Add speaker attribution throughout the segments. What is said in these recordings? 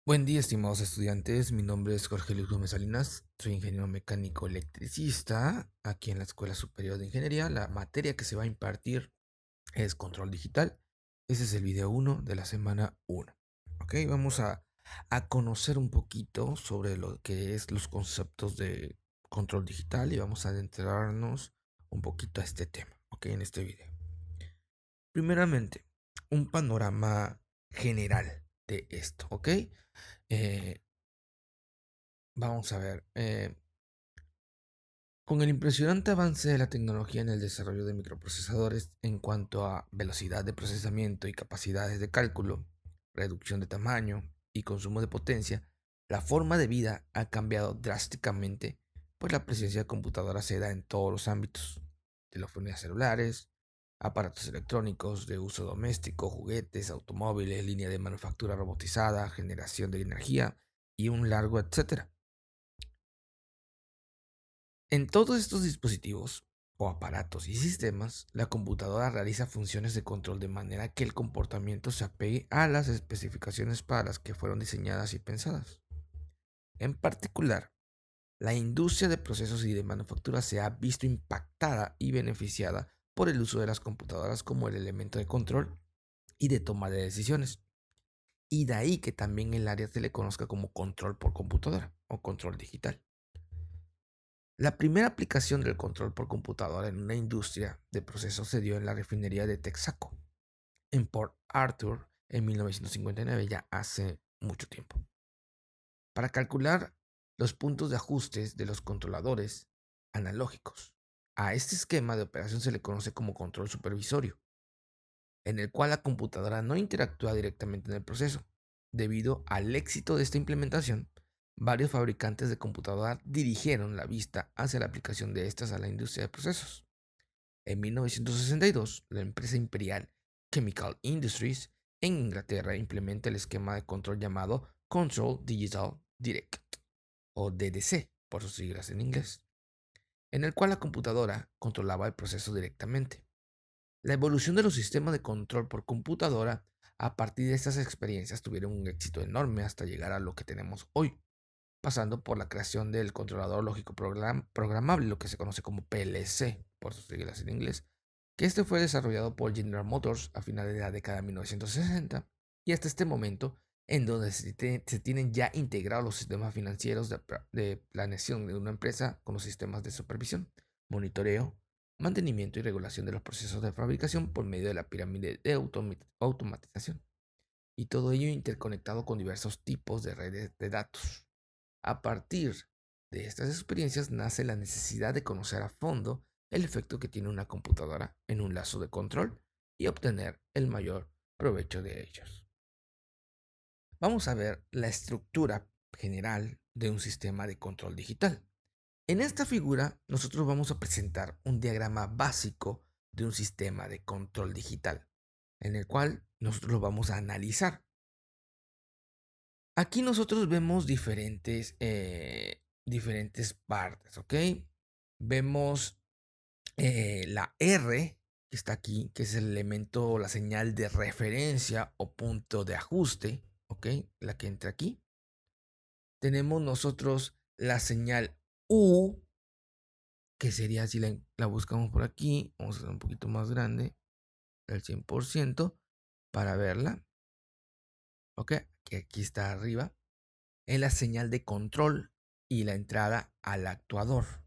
Speaker 1: Buen día, estimados estudiantes. Mi nombre es Jorge Luis Gómez Salinas. Soy ingeniero mecánico electricista aquí en la Escuela Superior de Ingeniería. La materia que se va a impartir es control digital. Ese es el video 1 de la semana 1. Ok, vamos a conocer un poquito sobre lo que es los conceptos de control digital y vamos a adentrarnos un poquito a este tema, ok, en este video. Primeramente, un panorama general de esto, ok. Eh, Vamos a ver. Con el impresionante avance de la tecnología en el desarrollo de microprocesadores en cuanto a velocidad de procesamiento y capacidades de cálculo, reducción de tamaño y consumo de potencia, la forma de vida ha cambiado drásticamente, pues la presencia de computadoras se da en todos los ámbitos: telefonías celulares, aparatos electrónicos de uso doméstico, juguetes, automóviles, línea de manufactura robotizada, generación de energía y un largo etcétera. En todos estos dispositivos o aparatos y sistemas, la computadora realiza funciones de control de manera que el comportamiento se apegue a las especificaciones para las que fueron diseñadas y pensadas. En particular, la industria de procesos y de manufactura se ha visto impactada y beneficiada por el uso de las computadoras como el elemento de control y de toma de decisiones. Y de ahí que también el área se le conozca como control por computadora o control digital. La primera aplicación del control por computadora en una industria de procesos se dio en la refinería de Texaco, en Port Arthur, en 1959, ya hace mucho tiempo. Para calcular los puntos de ajustes de los controladores analógicos. A este esquema de operación se le conoce como control supervisorio, en el cual la computadora no interactúa directamente en el proceso. Debido al éxito de esta implementación, varios fabricantes de computadoras dirigieron la vista hacia la aplicación de estas a la industria de procesos. En 1962, la empresa imperial Chemical Industries en Inglaterra implementa el esquema de control llamado Control Digital Direct, o DDC por sus siglas en inglés, en el cual la computadora controlaba el proceso directamente. La evolución de los sistemas de control por computadora a partir de estas experiencias tuvieron un éxito enorme hasta llegar a lo que tenemos hoy, pasando por la creación del controlador lógico programable, lo que se conoce como PLC, por sus siglas en inglés, que este fue desarrollado por General Motors a finales de la década de 1960 y hasta este momento en donde se tienen ya integrados los sistemas financieros de planeación de una empresa con los sistemas de supervisión, monitoreo, mantenimiento y regulación de los procesos de fabricación por medio de la pirámide de automatización. Y todo ello interconectado con diversos tipos de redes de datos. A partir de estas experiencias nace la necesidad de conocer a fondo el efecto que tiene una computadora en un lazo de control y obtener el mayor provecho de ellos. Vamos a ver la estructura general de un sistema de control digital. En esta figura nosotros vamos a presentar un diagrama básico de un sistema de control digital, en el cual nosotros lo vamos a analizar. Aquí nosotros vemos diferentes partes, ¿ok? Vemos la R que está aquí, que es el elemento, la señal de referencia o punto de ajuste, ¿ok? La que entra aquí. Tenemos nosotros la señal U, que sería si la buscamos por aquí, vamos a hacer un poquito más grande, el 100% para verla, ¿ok? Que aquí está arriba. Es la señal de control y la entrada al actuador.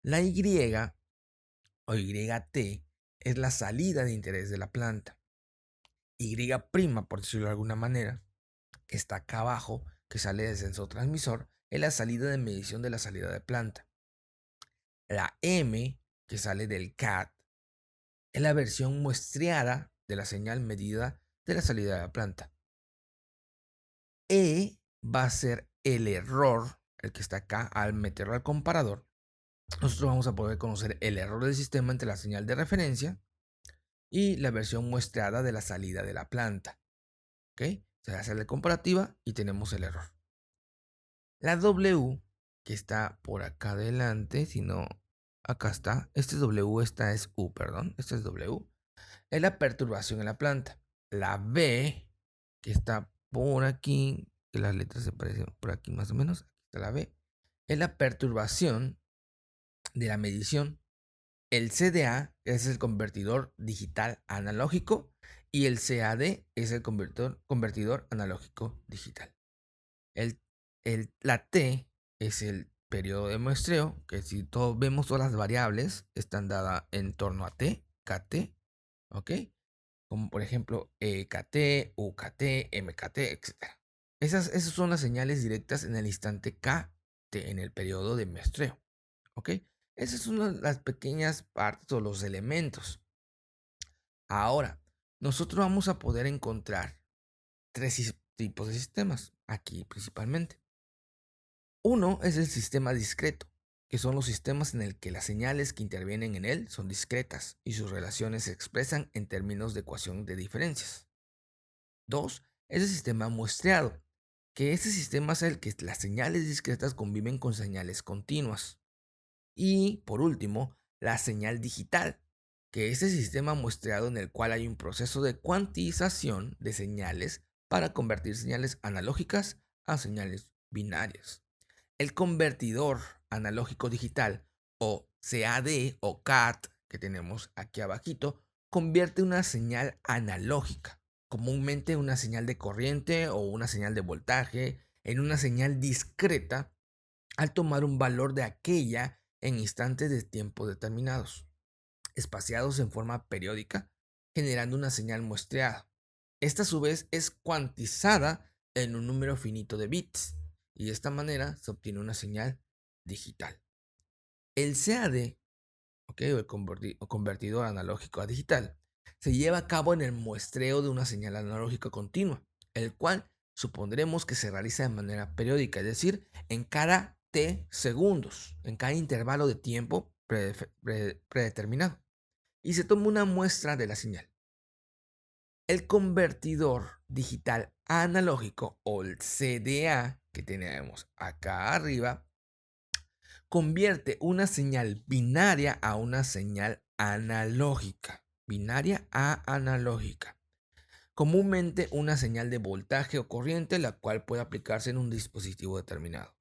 Speaker 1: La Y o YT es la salida de interés de la planta. Y', por decirlo de alguna manera, que está acá abajo, que sale del sensor transmisor, es la salida de medición de la salida de planta. La M, que sale del CAD, es la versión muestreada de la señal medida de la salida de la planta. E va a ser el error, el que está acá, al meterlo al comparador. Nosotros vamos a poder conocer el error del sistema entre la señal de referencia y la versión muestrada de la salida de la planta. ¿Ok? Se hace la comparativa y tenemos el error. La W, que está por acá adelante, si no, acá está. Este W, esta es U, perdón. Esta es W. Es la perturbación en la planta. La B, que está por aquí, que las letras se parecen por aquí más o menos. Aquí está la B. Es la perturbación de la medición. El CDA es el convertidor digital analógico y el CAD es el convertidor analógico digital. La T es el periodo de muestreo, que si todos vemos todas las variables están dadas en torno a T, KT, ¿ok? Como por ejemplo EKT, UKT, MKT, etc. Esas son las señales directas en el instante KT, en el periodo de muestreo, ¿ok? Esas son las pequeñas partes o los elementos. Ahora, nosotros vamos a poder encontrar tres tipos de sistemas, aquí principalmente. Uno es el sistema discreto, que son los sistemas en el que las señales que intervienen en él son discretas y sus relaciones se expresan en términos de ecuación de diferencias. Dos es el sistema muestreado, que este sistema es el que las señales discretas conviven con señales continuas. Y por último, la señal digital, que es el sistema muestreado en el cual hay un proceso de cuantización de señales para convertir señales analógicas a señales binarias. El convertidor analógico digital o CAD o CAT que tenemos aquí abajito convierte una señal analógica, comúnmente una señal de corriente o una señal de voltaje, en una señal discreta al tomar un valor de aquella en instantes de tiempo determinados, espaciados en forma periódica, generando una señal muestreada. Esta a su vez es cuantizada en un número finito de bits y de esta manera se obtiene una señal digital. El CAD, o el convertidor analógico a digital, se lleva a cabo en el muestreo de una señal analógica continua, el cual supondremos que se realiza de manera periódica, es decir, en cada T segundos, en cada intervalo de tiempo predeterminado, y se toma una muestra de la señal. El convertidor digital analógico o el CDA que tenemos acá arriba convierte una señal binaria a una señal analógica. Binaria a analógica. Comúnmente una señal de voltaje o corriente la cual puede aplicarse en un dispositivo determinado.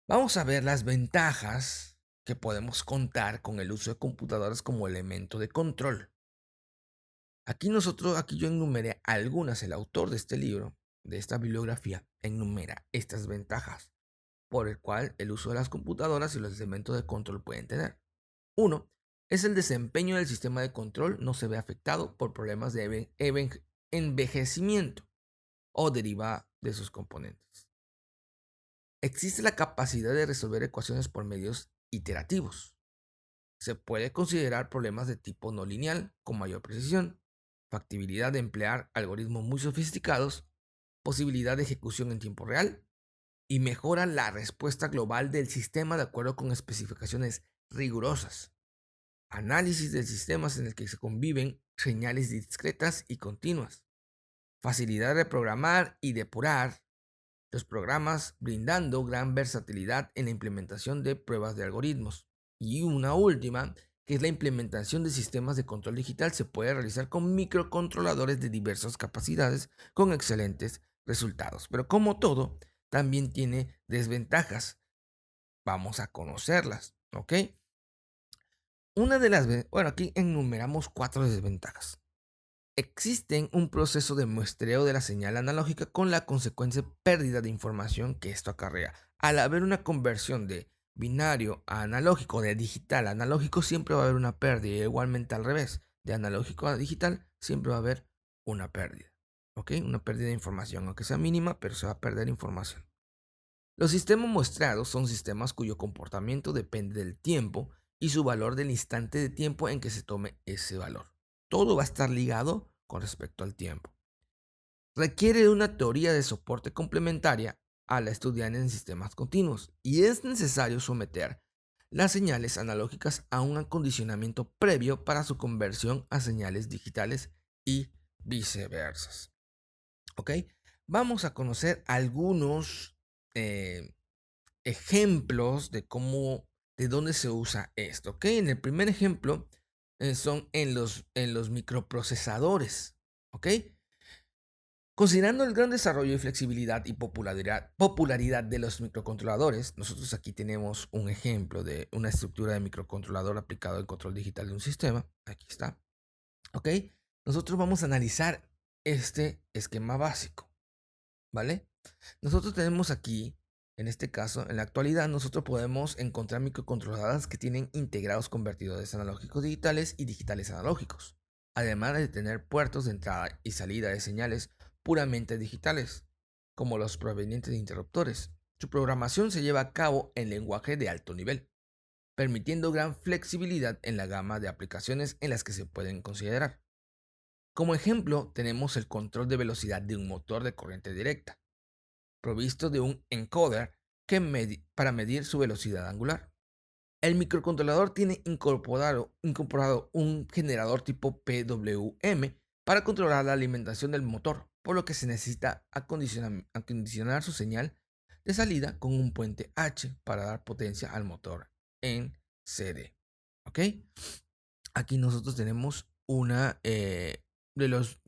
Speaker 1: Vamos a ver las ventajas que podemos contar con el uso de computadoras como elemento de control. Aquí yo enumeré algunas, el autor de este libro, de esta bibliografía, enumera estas ventajas por el cual el uso de las computadoras y los elementos de control pueden tener. Uno, es el desempeño del sistema de control no se ve afectado por problemas de envejecimiento o deriva de sus componentes. Existe la capacidad de resolver ecuaciones por medios iterativos. Se puede considerar problemas de tipo no lineal con mayor precisión, factibilidad de emplear algoritmos muy sofisticados, posibilidad de ejecución en tiempo real y mejora la respuesta global del sistema de acuerdo con especificaciones rigurosas. Análisis de sistemas en el que se conviven señales discretas y continuas. Facilidad de programar y depurar los programas brindando gran versatilidad en la implementación de pruebas de algoritmos. Y una última, que es la implementación de sistemas de control digital, se puede realizar con microcontroladores de diversas capacidades con excelentes resultados. Pero como todo, también tiene desventajas. Vamos a conocerlas, ¿ok? Aquí enumeramos 4 desventajas. Existe un proceso de muestreo de la señal analógica con la consecuente pérdida de información que esto acarrea. Al haber una conversión de binario a analógico, de digital a analógico, siempre va a haber una pérdida. Y igualmente al revés, de analógico a digital, siempre va a haber una pérdida. ¿Ok? Una pérdida de información, aunque sea mínima, pero se va a perder información. Los sistemas muestreados son sistemas cuyo comportamiento depende del tiempo y su valor del instante de tiempo en que se tome ese valor. Todo va a estar ligado con respecto al tiempo. Requiere de una teoría de soporte complementaria a la estudiada en sistemas continuos y es necesario someter las señales analógicas a un acondicionamiento previo para su conversión a señales digitales y viceversa. ¿Ok? Vamos a conocer algunos ejemplos de dónde se usa esto, ¿ok? En el primer ejemplo son en los microprocesadores, ¿ok? Considerando el gran desarrollo y flexibilidad y popularidad de los microcontroladores, nosotros aquí tenemos un ejemplo de una estructura de microcontrolador aplicado al control digital de un sistema. Aquí está. ¿Ok? Nosotros vamos a analizar este esquema básico. ¿Vale? Nosotros tenemos aquí, en este caso, en la actualidad, nosotros podemos encontrar microcontroladoras que tienen integrados convertidores analógicos digitales y digitales analógicos, además de tener puertos de entrada y salida de señales puramente digitales, como los provenientes de interruptores. Su programación se lleva a cabo en lenguaje de alto nivel, permitiendo gran flexibilidad en la gama de aplicaciones en las que se pueden considerar. Como ejemplo, tenemos el control de velocidad de un motor de corriente directa, provisto de un encoder para medir su velocidad angular. El microcontrolador tiene incorporado un generador tipo PWM para controlar la alimentación del motor, por lo que se necesita acondicionar su señal de salida con un puente H para dar potencia al motor en CD. ¿Ok? Aquí nosotros tenemos uno de los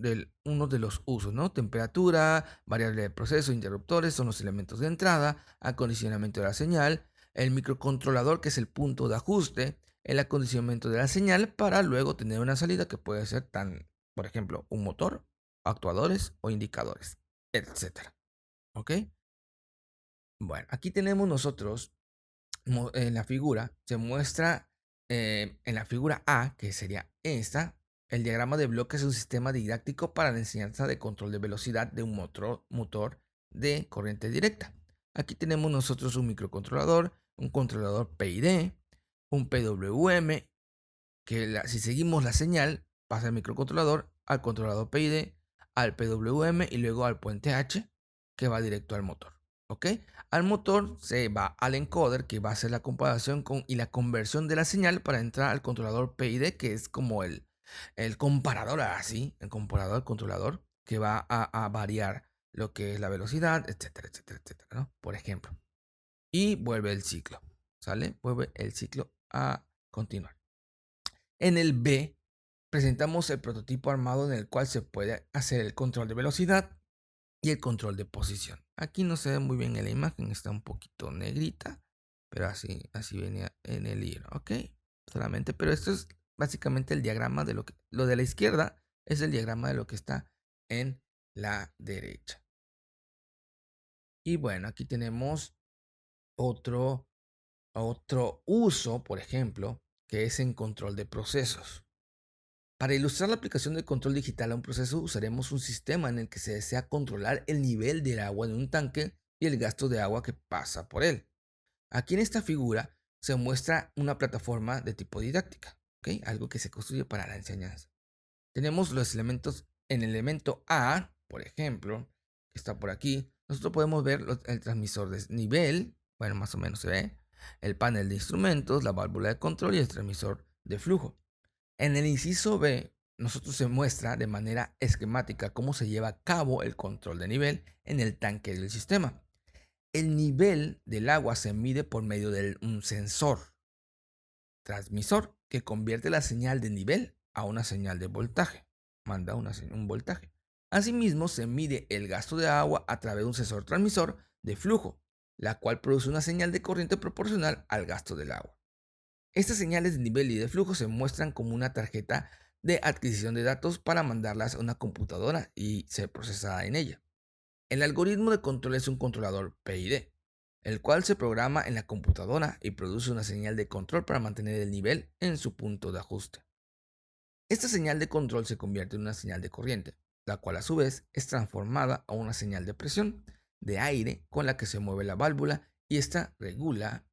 Speaker 1: usos, ¿no? Temperatura, variable de proceso, interruptores son los elementos de entrada, acondicionamiento de la señal, el microcontrolador que es el punto de ajuste, el acondicionamiento de la señal para luego tener una salida que puede ser por ejemplo, un motor, actuadores o indicadores, etcétera. ¿Ok? Bueno, aquí tenemos nosotros en la figura, se muestra en la figura A, que sería esta, el diagrama de bloques es un sistema didáctico para la enseñanza de control de velocidad de un motor de corriente directa. Aquí tenemos nosotros un microcontrolador, un controlador PID, un PWM, que si seguimos la señal, pasa el microcontrolador al controlador PID, al PWM y luego al puente H, que va directo al motor. ¿Ok? Al motor se va al encoder, que va a hacer la comparación y la conversión de la señal para entrar al controlador PID, que es como el comparador, así, el comparador, controlador, que va a variar lo que es la velocidad, etcétera, etcétera, etcétera, ¿no? Por ejemplo. Y vuelve el ciclo, ¿sale? Vuelve el ciclo a continuar. En el B presentamos el prototipo armado en el cual se puede hacer el control de velocidad y el control de posición. Aquí no se ve muy bien en la imagen, está un poquito negrita, pero así venía en el libro, ¿ok? Solamente, pero esto es básicamente el diagrama de lo de la izquierda es el diagrama de lo que está en la derecha. Y bueno, aquí tenemos otro uso, por ejemplo, que es en control de procesos. Para ilustrar la aplicación del control digital a un proceso, usaremos un sistema en el que se desea controlar el nivel del agua de un tanque y el gasto de agua que pasa por él. Aquí en esta figura se muestra una plataforma de tipo didáctica, ¿ok? Algo que se construye para la enseñanza. Tenemos los elementos en el elemento A, por ejemplo, que está por aquí. Nosotros podemos ver el transmisor de nivel, bueno, más o menos se ve, el panel de instrumentos, la válvula de control y el transmisor de flujo. En el inciso B, nosotros se muestra de manera esquemática cómo se lleva a cabo el control de nivel en el tanque del sistema. El nivel del agua se mide por medio de un sensor transmisor que convierte la señal de nivel a una señal de voltaje. Manda un voltaje. Asimismo, se mide el gasto de agua a través de un sensor transmisor de flujo, la cual produce una señal de corriente proporcional al gasto del agua. Estas señales de nivel y de flujo se muestran como una tarjeta de adquisición de datos para mandarlas a una computadora y ser procesada en ella. El algoritmo de control es un controlador PID, el cual se programa en la computadora y produce una señal de control para mantener el nivel en su punto de ajuste. Esta señal de control se convierte en una señal de corriente, la cual a su vez es transformada a una señal de presión de aire con la que se mueve la válvula y esta regula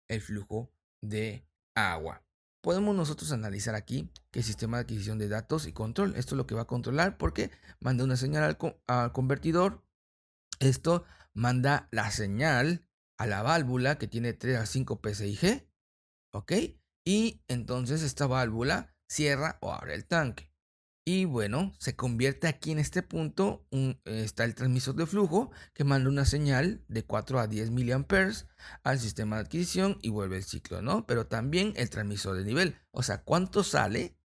Speaker 1: el flujo de agua. Podemos nosotros analizar aquí que el sistema de adquisición de datos y control, esto es lo que va a controlar porque manda una señal al convertidor, esto manda la señal a la válvula que tiene 3 a 5 PSIG, ¿ok? Y entonces esta válvula cierra o abre el tanque. Y bueno, se convierte aquí en este punto, está el transmisor de flujo que manda una señal de 4 a 10 miliamperes al sistema de adquisición y vuelve el ciclo, ¿no? Pero también el transmisor de nivel, o sea, cuánto sale,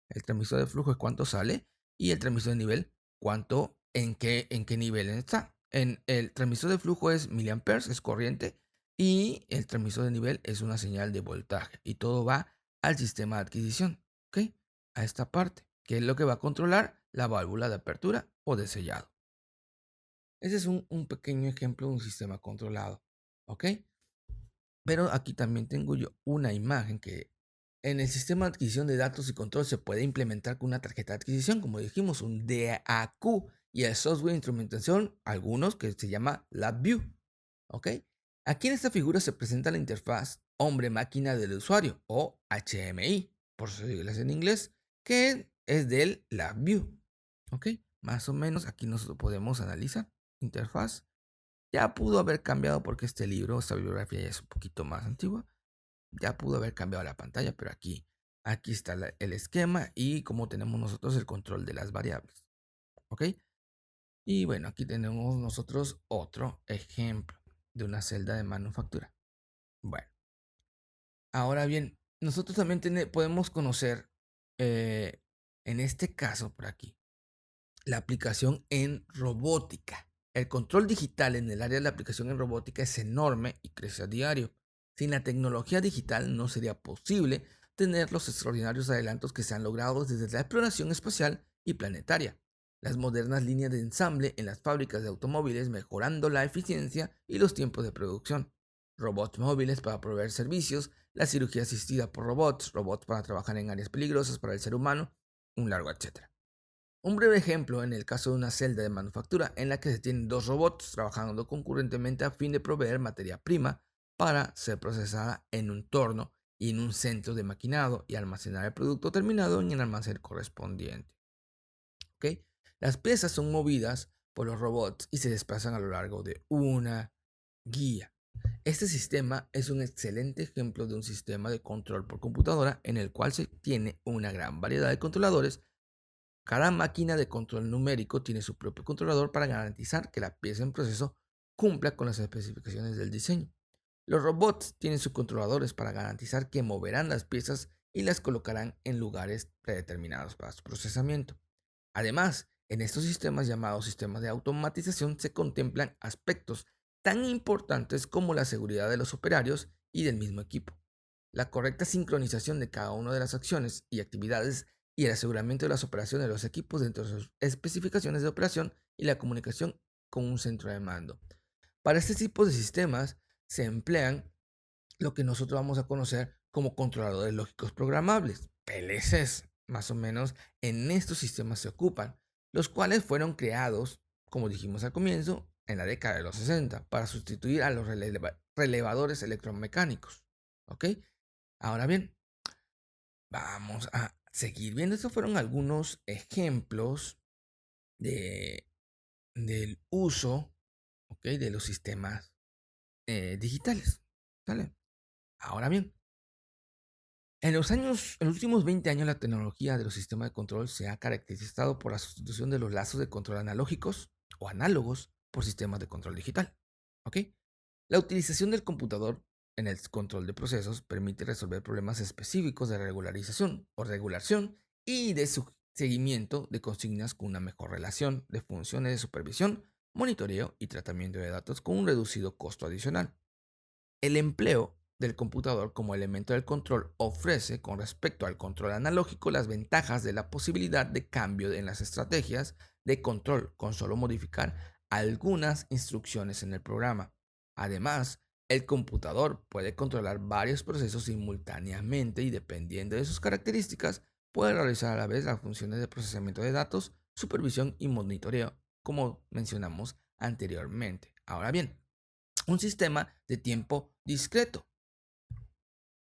Speaker 1: el transmisor de flujo es cuánto sale y el transmisor de nivel cuánto ¿En qué nivel está? En el transmisor de flujo es miliamperes, es corriente, y el transmisor de nivel es una señal de voltaje. Y todo va al sistema de adquisición, ¿ok? A esta parte, que es lo que va a controlar la válvula de apertura o de sellado. Ese es un pequeño ejemplo de un sistema controlado, ¿ok? Pero aquí también tengo yo una imagen que en el sistema de adquisición de datos y control se puede implementar con una tarjeta de adquisición, como dijimos, un DAQ, y el software de instrumentación, algunos que se llama LabVIEW, ¿ok? Aquí en esta figura se presenta la interfaz hombre-máquina del usuario, o HMI, por sus siglas en inglés, que es del LabVIEW, ¿ok? Más o menos aquí nosotros podemos analizar interfaz. Ya pudo haber cambiado porque este libro, esta bibliografía ya es un poquito más antigua. Ya pudo haber cambiado la pantalla, pero aquí está el esquema y cómo tenemos nosotros el control de las variables. ¿Ok? Y bueno, aquí tenemos nosotros otro ejemplo de una celda de manufactura. Bueno, ahora bien, nosotros también podemos conocer, en este caso por aquí, la aplicación en robótica. El control digital en el área de la aplicación en robótica es enorme y crece a diario. Sin la tecnología digital no sería posible tener los extraordinarios adelantos que se han logrado desde la exploración espacial y planetaria. Las modernas líneas de ensamble en las fábricas de automóviles mejorando la eficiencia y los tiempos de producción. Robots móviles para proveer servicios, la cirugía asistida por robots, robots para trabajar en áreas peligrosas para el ser humano, un largo etcétera. Un breve ejemplo en el caso de una celda de manufactura en la que se tienen dos robots trabajando concurrentemente a fin de proveer materia prima para ser procesada en un torno y en un centro de maquinado y almacenar el producto terminado en el almacén correspondiente. ¿Ok? Las piezas son movidas por los robots y se desplazan a lo largo de una guía. Este sistema es un excelente ejemplo de un sistema de control por computadora en el cual se tiene una gran variedad de controladores. Cada máquina de control numérico tiene su propio controlador para garantizar que la pieza en proceso cumpla con las especificaciones del diseño. Los robots tienen sus controladores para garantizar que moverán las piezas y las colocarán en lugares predeterminados para su procesamiento. Además, en estos sistemas llamados sistemas de automatización se contemplan aspectos tan importantes como la seguridad de los operarios y del mismo equipo, la correcta sincronización de cada una de las acciones y actividades y el aseguramiento de las operaciones de los equipos dentro de sus especificaciones de operación y la comunicación con un centro de mando. Para este tipo de sistemas se emplean lo que nosotros vamos a conocer como controladores lógicos programables, PLCs, más o menos en estos sistemas se ocupan, los cuales fueron creados, como dijimos al comienzo, en la década de los 60 para sustituir a los relevadores electromecánicos. ¿Ok? Ahora bien, vamos a seguir viendo. Estos fueron algunos ejemplos de, del uso, ¿ok?, de los sistemas digitales. ¿Sale? Ahora bien, en los últimos 20 años, la tecnología de los sistemas de control se ha caracterizado por la sustitución de los lazos de control analógicos o análogos por sistemas de control digital. ¿Ok? La utilización del computador en el control de procesos permite resolver problemas específicos de regularización o regulación y de seguimiento de consignas con una mejor relación de funciones de supervisión, monitoreo y tratamiento de datos con un reducido costo adicional. El empleo del computador como elemento del control ofrece, con respecto al control analógico, las ventajas de la posibilidad de cambio en las estrategias de control con solo modificar algunas instrucciones en el programa. Además, el computador puede controlar varios procesos simultáneamente y, dependiendo de sus características, puede realizar a la vez las funciones de procesamiento de datos, supervisión y monitoreo, como mencionamos anteriormente. Ahora bien, un sistema de tiempo discreto.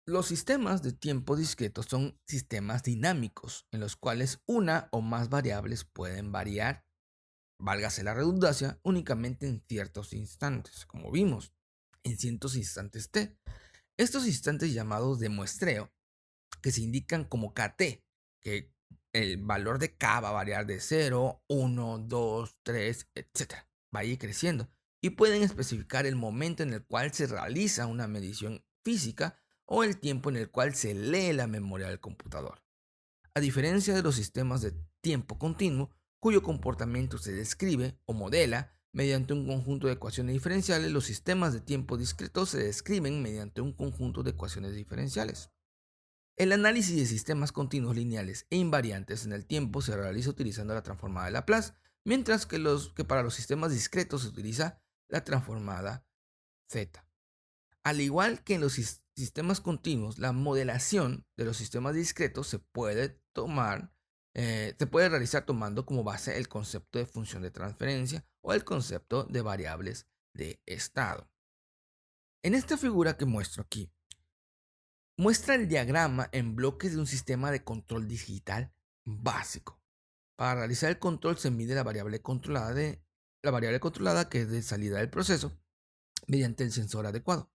Speaker 1: Los sistemas de tiempo discreto son sistemas dinámicos en los cuales una o más variables pueden variar, válgase la redundancia, únicamente en ciertos instantes, como vimos, en ciertos instantes t. Estos instantes llamados de muestreo, que se indican como KT, que el valor de K va a variar de 0, 1, 2, 3, etc. Va a ir creciendo y pueden especificar el momento en el cual se realiza una medición física o el tiempo en el cual se lee la memoria del computador. A diferencia de los sistemas de tiempo continuo, cuyo comportamiento se describe o modela mediante un conjunto de ecuaciones diferenciales. Los sistemas de tiempo discretos se describen mediante un conjunto de ecuaciones diferenciales. El análisis de sistemas continuos lineales e invariantes en el tiempo se realiza utilizando la transformada de Laplace, mientras que para los sistemas discretos se utiliza la transformada Z. Al igual que en los sistemas continuos, la modelación de los sistemas discretos se puede realizar tomando como base el concepto de función de transferencia o el concepto de variables de estado. En esta figura que muestro aquí, muestra el diagrama en bloques de un sistema de control digital básico. Para realizar el control se mide la variable controlada, que es de salida del proceso, mediante el sensor adecuado.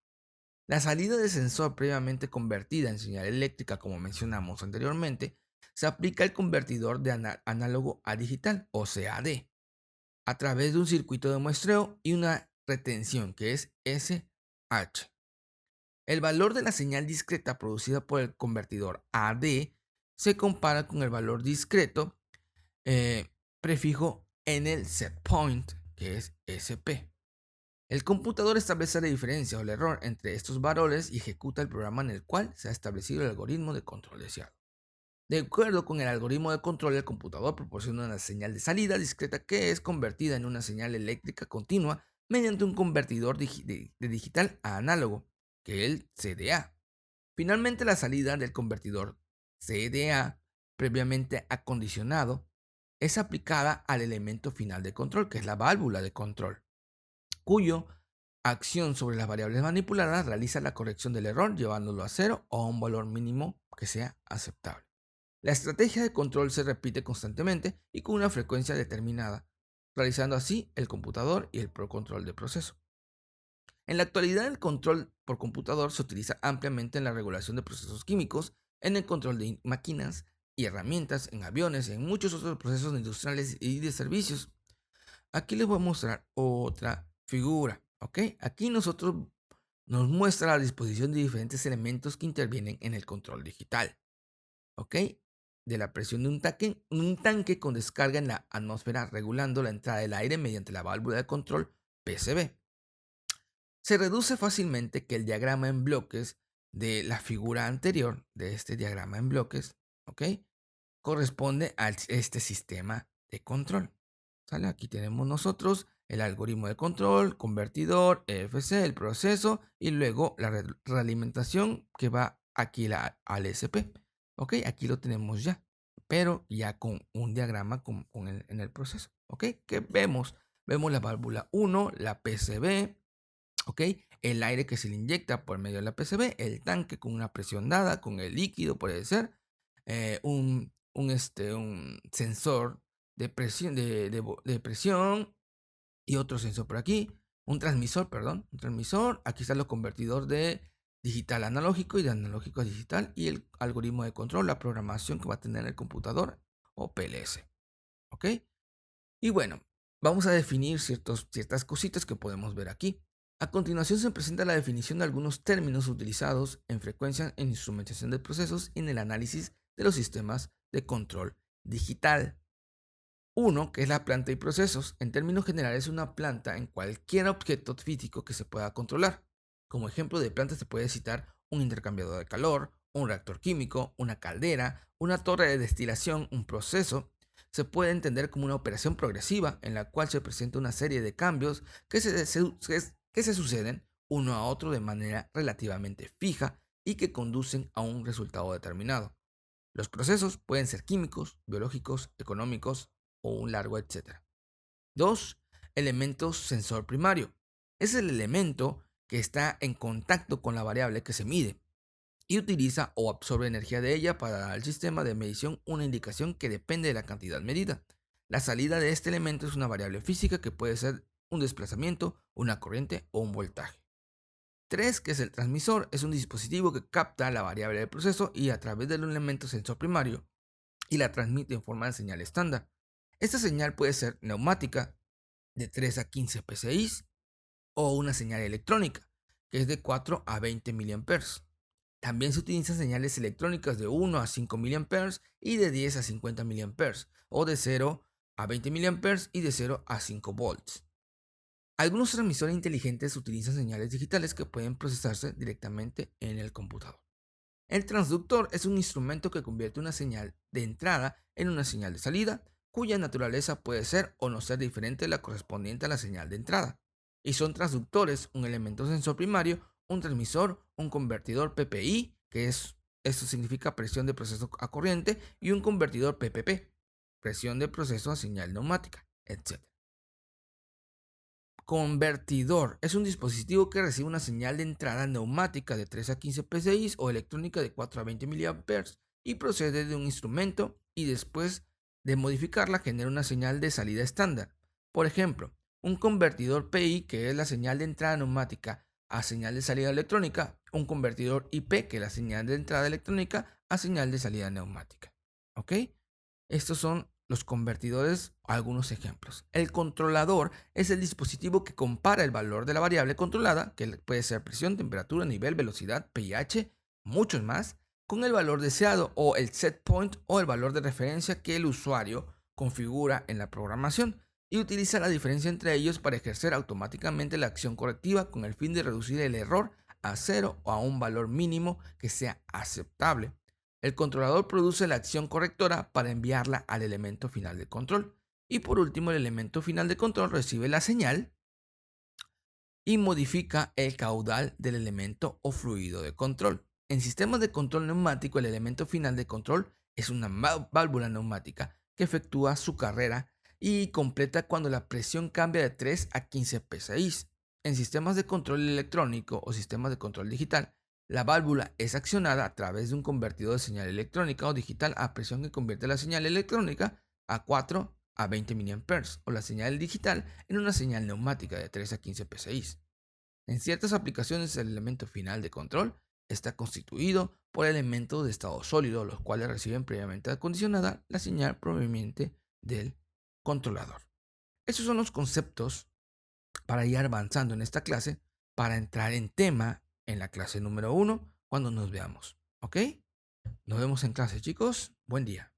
Speaker 1: La salida del sensor previamente convertida en señal eléctrica, como mencionamos anteriormente, se aplica al convertidor de análogo a digital, o CAD, a través de un circuito de muestreo y una retención, que es SH. El valor de la señal discreta producida por el convertidor AD se compara con el valor discreto prefijo en el setpoint, que es SP. El computador establece la diferencia o el error entre estos valores y ejecuta el programa en el cual se ha establecido el algoritmo de control deseado. De acuerdo con el algoritmo de control, el computador proporciona una señal de salida discreta que es convertida en una señal eléctrica continua mediante un convertidor de digital a análogo, que es el CDA. Finalmente, la salida del convertidor CDA, previamente acondicionado, es aplicada al elemento final de control, que es la válvula de control, cuyo acción sobre las variables manipuladas realiza la corrección del error llevándolo a cero o a un valor mínimo que sea aceptable. La estrategia de control se repite constantemente y con una frecuencia determinada, realizando así el computador y el control de proceso. En la actualidad, el control por computador se utiliza ampliamente en la regulación de procesos químicos, en el control de máquinas y herramientas, en aviones y en muchos otros procesos industriales y de servicios. Aquí les voy a mostrar otra figura, ¿ok? Aquí nos muestra la disposición de diferentes elementos que intervienen en el control digital, ¿ok? De la presión de un tanque con descarga en la atmósfera, regulando la entrada del aire mediante la válvula de control PCB. Se reduce fácilmente que el diagrama en bloques de la figura anterior, de este diagrama en bloques, ¿ok? Corresponde a este sistema de control. ¿Sale? Aquí tenemos nosotros el algoritmo de control, convertidor, EFC, el proceso y luego la realimentación que va aquí al SP. ¿Ok? Aquí lo tenemos ya, pero ya con un diagrama en el proceso. ¿Ok? ¿Qué vemos? Vemos la válvula 1, la PCB, ¿ok? El aire que se le inyecta por medio de la PCB, el tanque con una presión dada, con el líquido puede ser, un sensor de presión, de presión y otro sensor por aquí, un transmisor, aquí está el convertidor de digital a analógico y de analógico a digital y el algoritmo de control, la programación que va a tener el computador o PLC, ¿ok? Y bueno, vamos a definir ciertas cositas que podemos ver aquí. A continuación se presenta la definición de algunos términos utilizados en frecuencia en instrumentación de procesos y en el análisis de los sistemas de control digital. Uno, que es la planta y procesos. En términos generales, una planta en cualquier objeto físico que se pueda controlar. Como ejemplo de planta se puede citar un intercambiador de calor, un reactor químico, una caldera, una torre de destilación, un proceso. Se puede entender como una operación progresiva en la cual se presenta una serie de cambios que se suceden uno a otro de manera relativamente fija y que conducen a un resultado determinado. Los procesos pueden ser químicos, biológicos, económicos o un largo etcétera. 2. Elementos sensor primario. Es el elemento que está en contacto con la variable que se mide y utiliza o absorbe energía de ella para dar al sistema de medición una indicación que depende de la cantidad medida. La salida de este elemento es una variable física que puede ser un desplazamiento, una corriente o un voltaje. 3, que es el transmisor, es un dispositivo que capta la variable del proceso y a través del elemento sensor primario y la transmite en forma de señal estándar. Esta señal puede ser neumática de 3 a 15 psi o una señal electrónica que es de 4 a 20 mA. También se utilizan señales electrónicas de 1 a 5 mA y de 10 a 50 mA o de 0 a 20 mA y de 0 a 5 volts. Algunos transmisores inteligentes utilizan señales digitales que pueden procesarse directamente en el computador. El transductor es un instrumento que convierte una señal de entrada en una señal de salida, cuya naturaleza puede ser o no ser diferente de la correspondiente a la señal de entrada. Y son transductores un elemento sensor primario, un transmisor, un convertidor PPI, esto significa presión de proceso a corriente, y un convertidor PPP, presión de proceso a señal neumática, etc. Convertidor es un dispositivo que recibe una señal de entrada neumática de 3 a 15 psi o electrónica de 4 a 20 mA y procede de un instrumento y después de modificarla genera una señal de salida estándar. Por ejemplo, un convertidor PI, que es la señal de entrada neumática a señal de salida electrónica, un convertidor IP, que es la señal de entrada electrónica a señal de salida neumática. ¿Ok? Estos son los convertidores, algunos ejemplos. El controlador es el dispositivo que compara el valor de la variable controlada, que puede ser presión, temperatura, nivel, velocidad, pH, muchos más, con el valor deseado o el set point o el valor de referencia que el usuario configura en la programación y utiliza la diferencia entre ellos para ejercer automáticamente la acción correctiva con el fin de reducir el error a cero o a un valor mínimo que sea aceptable. El controlador produce la acción correctora para enviarla al elemento final de control. Y por último, el elemento final de control recibe la señal y modifica el caudal del elemento o fluido de control. En sistemas de control neumático, el elemento final de control es una válvula neumática que efectúa su carrera y completa cuando la presión cambia de 3 a 15 psi. En sistemas de control electrónico o sistemas de control digital, la válvula es accionada a través de un convertidor de señal electrónica o digital a presión que convierte la señal electrónica a 4 a 20 mA o la señal digital en una señal neumática de 3 a 15 psi. En ciertas aplicaciones el elemento final de control está constituido por elementos de estado sólido, los cuales reciben previamente acondicionada la señal proveniente del controlador. Estos son los conceptos para ir avanzando en esta clase, para entrar en tema en la clase número 1 cuando nos veamos. ¿Ok? Nos vemos en clase, chicos. Buen día.